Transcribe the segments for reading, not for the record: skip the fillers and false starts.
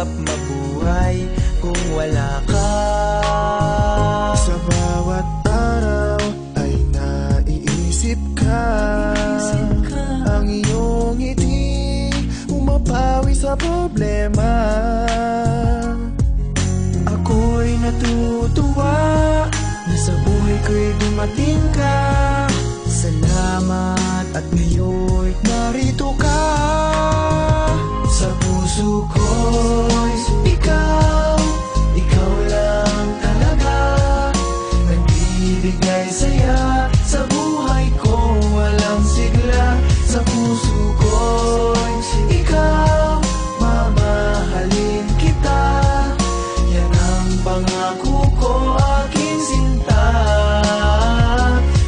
mahirap mabuhay kung wala ka. Sa bawat araw ay naiisip ka. Ang iyong ngiti umapawi sa problema. Ako'y natutuwa na sa buhay ko'y dumating ka. Salamat at ngayon Narito ka. Sa puso ko'y ikaw, ikaw lang talaga. Nagbibigay saya sa buhay ko, walang sigla. Sa puso ko'y ikaw, mamahalin kita. Yan ang pangako ko, aking sinta.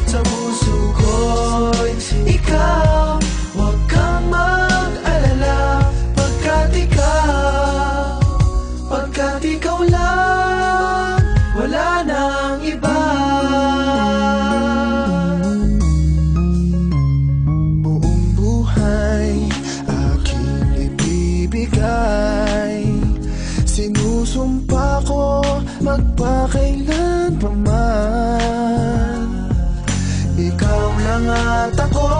Sa puso ko'y ikaw, huwag kang mag-alala. Pagkat ikaw lang, wala nang iba. Buong buhay aking ibibigay. Sinusumpa ko magpakailan pa man. Ikaw lang at ako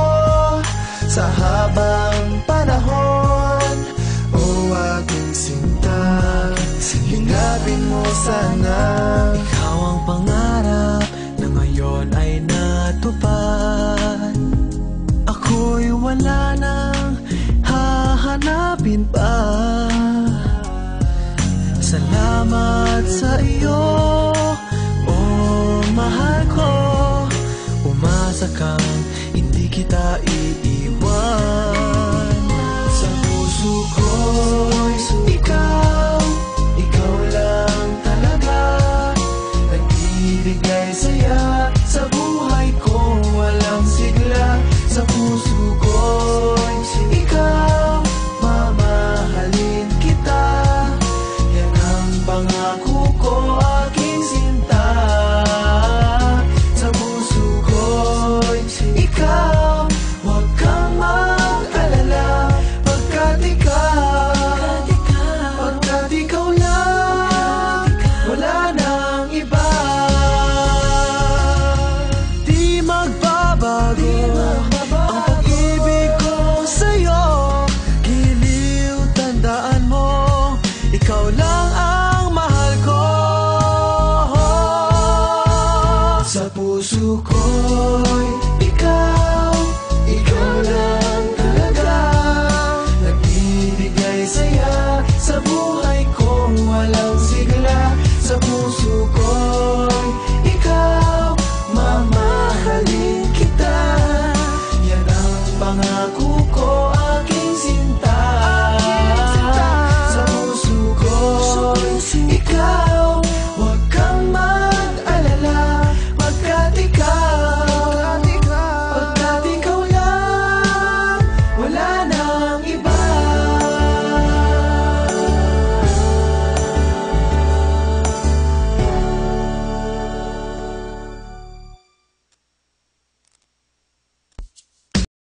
sa habang panahon. O aking sinta, hinapin mo sana. ikaw ang pangarap na ngayon ay natupad. Ako'y wala nang hahanapin pa. Salamat sa iyo, oh mahal ko. Umasa kang hindi kita iiwan. Sa puso ko'y ikaw, ikaw lang talaga. Nagbibigay saya sa buhay ko, walang sigla. Sa puso ko'y ikaw, mamahalin kita. Yan ang pangako ko, aking sinta. Sa puso ko'y ikaw, huwag kang mag-alala. Pagkat ikaw lang, wala nang iba. Di magbabago ang pag-ibig ko sa'yo. Giliw, tandaan mo, ikaw lang